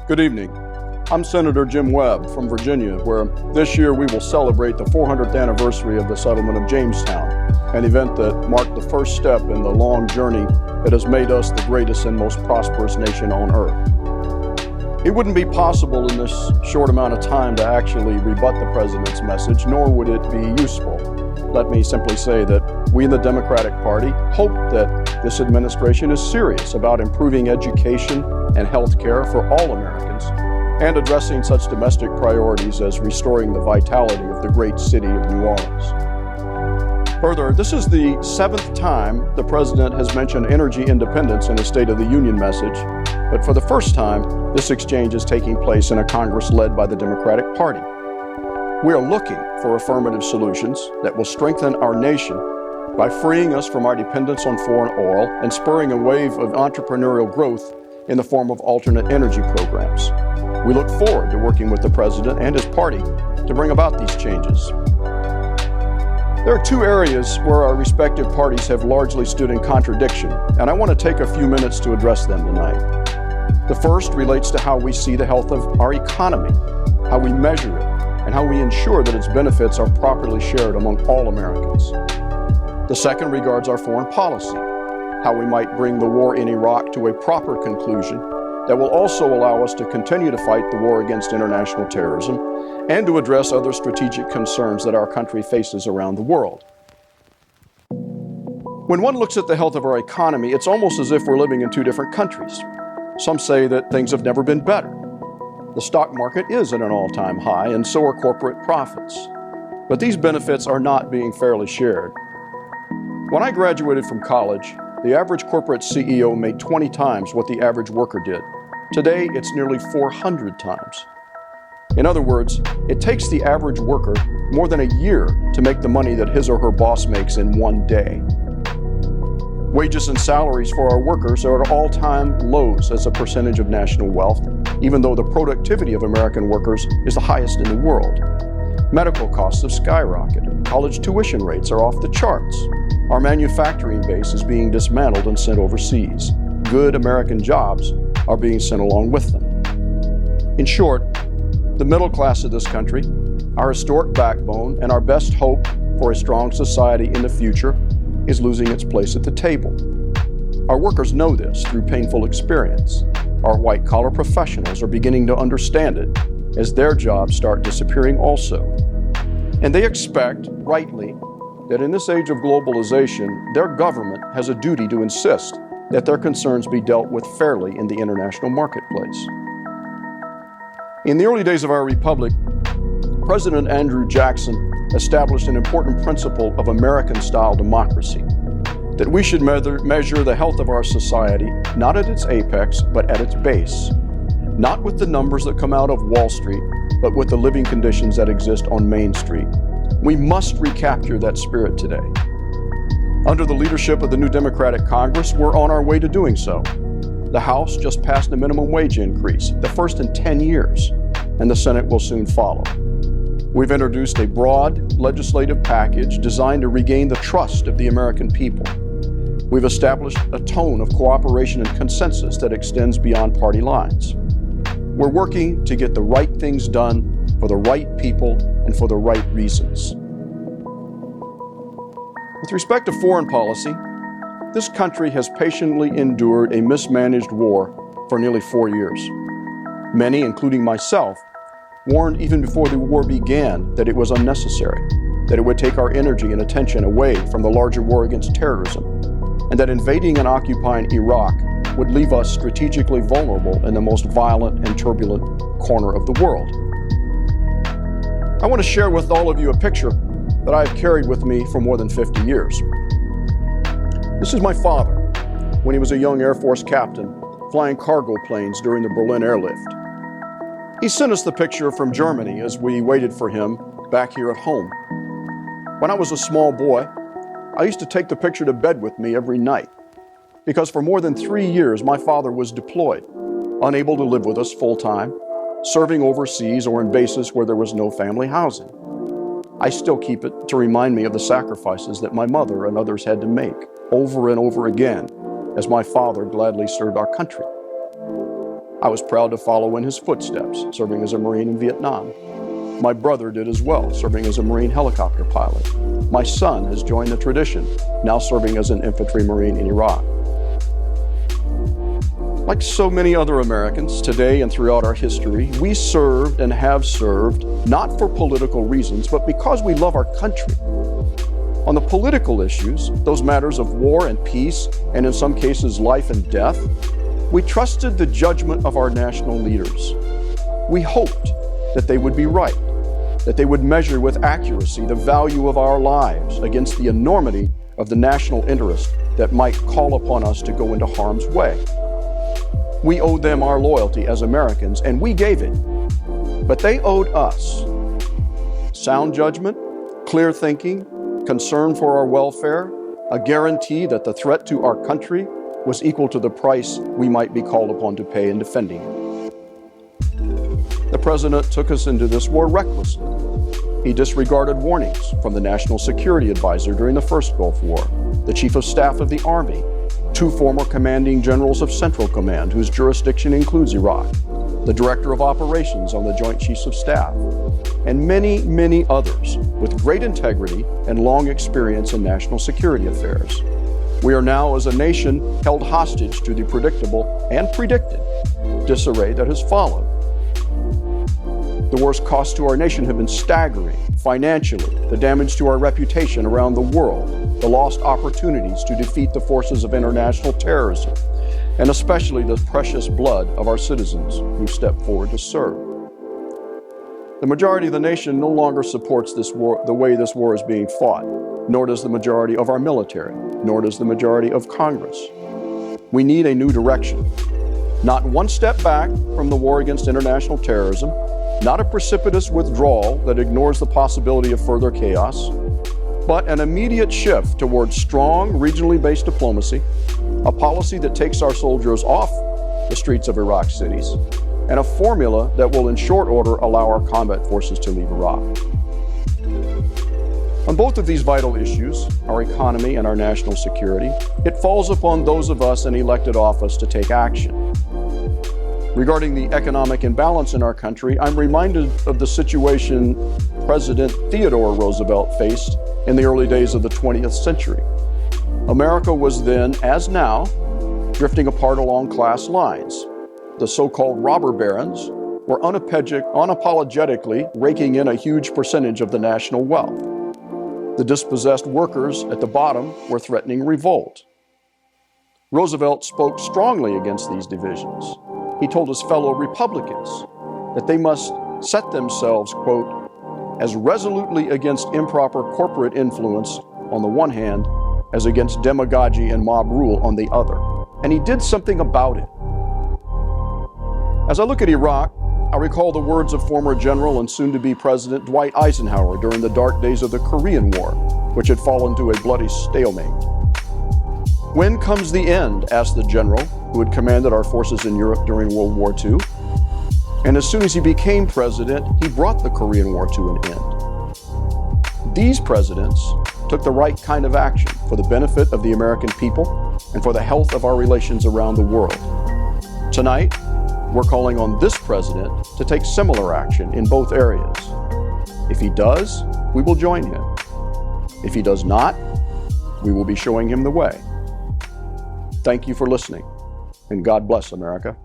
Good evening. I'm Senator Jim Webb from Virginia, where this year we will celebrate the 400th anniversary of the settlement of Jamestown, an event that marked the first step in the long journey that has made us the greatest and most prosperous nation on earth. It wouldn't be possible in this short amount of time to actually rebut the president's message, nor would it be useful. Let me simply say that we in the Democratic Party hope that this administration is serious about improving education and health care for all Americans and addressing such domestic priorities as restoring the vitality of the great city of New Orleans. Further, this is the seventh time the president has mentioned energy independence in a State of the Union message, but for the first time, this exchange is taking place in a Congress led by the Democratic Party. We are looking for affirmative solutions that will strengthen our nation by freeing us from our dependence on foreign oil and spurring a wave of entrepreneurial growth in the form of alternate energy programs. We look forward to working with the president and his party to bring about these changes. There are two areas where our respective parties have largely stood in contradiction, and I want to take a few minutes to address them tonight. The first relates to how we see the health of our economy, how we measure it, and how we ensure that its benefits are properly shared among all Americans. The second regards our foreign policy, how we might bring the war in Iraq to a proper conclusion that will also allow us to continue to fight the war against international terrorism and to address other strategic concerns that our country faces around the world. When one looks at the health of our economy, it's almost as if we're living in two different countries. Some say that things have never been better. The stock market is at an all-time high, and so are corporate profits. But these benefits are not being fairly shared. When I graduated from college, the average corporate CEO made 20 times what the average worker did. Today, it's nearly 400 times. In other words, it takes the average worker more than a year to make the money that his or her boss makes in one day. Wages and salaries for our workers are at all-time lows as a percentage of national wealth, even though the productivity of American workers is the highest in the world. Medical costs have skyrocketed. College tuition rates are off the charts. Our manufacturing base is being dismantled and sent overseas. Good American jobs are being sent along with them. In short, the middle class of this country, our historic backbone, and our best hope for a strong society in the future is losing its place at the table. Our workers know this through painful experience. Our white-collar professionals are beginning to understand it as their jobs start disappearing also. And they expect, rightly, that in this age of globalization, their government has a duty to insist that their concerns be dealt with fairly in the international marketplace. In the early days of our republic, President Andrew Jackson established an important principle of American-style democracy, that we should measure the health of our society not at its apex, but at its base, not with the numbers that come out of Wall Street, but with the living conditions that exist on Main Street. We must recapture that spirit today. Under the leadership of the new Democratic Congress, we're on our way to doing so. The House just passed a minimum wage increase, the first in 10 years, and the Senate will soon follow. We've introduced a broad legislative package designed to regain the trust of the American people. We've established a tone of cooperation and consensus that extends beyond party lines. We're working to get the right things done for the right people and for the right reasons. With respect to foreign policy, this country has patiently endured a mismanaged war for nearly 4 years. Many, including myself, warned even before the war began that it was unnecessary, that it would take our energy and attention away from the larger war against terrorism, and that invading and occupying Iraq would leave us strategically vulnerable in the most violent and turbulent corner of the world. I want to share with all of you a picture that I have carried with me for more than 50 years. This is my father when he was a young Air Force captain flying cargo planes during the Berlin airlift. He sent us the picture from Germany as we waited for him back here at home. When I was a small boy, I used to take the picture to bed with me every night because for more than 3 years my father was deployed, unable to live with us full-time, serving overseas or in bases where there was no family housing. I still keep it to remind me of the sacrifices that my mother and others had to make over and over again as my father gladly served our country. I was proud to follow in his footsteps, serving as a Marine in Vietnam. My brother did as well, serving as a Marine helicopter pilot. My son has joined the tradition, now serving as an infantry Marine in Iraq. Like so many other Americans, today and throughout our history, we served and have served not for political reasons, but because we love our country. On the political issues, those matters of war and peace, and in some cases life and death, we trusted the judgment of our national leaders. We hoped that they would be right, that they would measure with accuracy the value of our lives against the enormity of the national interest that might call upon us to go into harm's way. We owed them our loyalty as Americans, and we gave it. But they owed us sound judgment, clear thinking, concern for our welfare, a guarantee that the threat to our country was equal to the price we might be called upon to pay in defending it. The President took us into this war recklessly. He disregarded warnings from the National Security Advisor during the first Gulf War, the Chief of Staff of the Army, 2 former commanding generals of Central Command whose jurisdiction includes Iraq, the Director of Operations on the Joint Chiefs of Staff, and many, many others with great integrity and long experience in national security affairs. We are now, as a nation, held hostage to the predictable and predicted disarray that has followed. The war's costs to our nation have been staggering financially, the damage to our reputation around the world, the lost opportunities to defeat the forces of international terrorism, and especially the precious blood of our citizens who stepped forward to serve. The majority of the nation no longer supports this war, the way this war is being fought, nor does the majority of our military, nor does the majority of Congress. We need a new direction. Not one step back from the war against international terrorism, not a precipitous withdrawal that ignores the possibility of further chaos, but an immediate shift towards strong, regionally based diplomacy, a policy that takes our soldiers off the streets of Iraq cities, and a formula that will in short order allow our combat forces to leave Iraq. On both of these vital issues, our economy and our national security, it falls upon those of us in elected office to take action. Regarding the economic imbalance in our country, I'm reminded of the situation President Theodore Roosevelt faced in the early days of the 20th century. America was then, as now, drifting apart along class lines. The so-called robber barons were unapologetically raking in a huge percentage of the national wealth. The dispossessed workers at the bottom were threatening revolt. Roosevelt spoke strongly against these divisions. He told his fellow Republicans that they must set themselves, quote, as resolutely against improper corporate influence on the one hand as against demagogy and mob rule on the other. And he did something about it. As I look at Iraq, I recall the words of former General and soon-to-be President Dwight Eisenhower during the dark days of the Korean War, which had fallen to a bloody stalemate. When comes the end? Asked the general who had commanded our forces in Europe during World War II. And as soon as he became president, he brought the Korean War to an end. These presidents took the right kind of action for the benefit of the American people and for the health of our relations around the world. Tonight, we're calling on this president to take similar action in both areas. If he does, we will join him. If he does not, we will be showing him the way. Thank you for listening, and God bless America.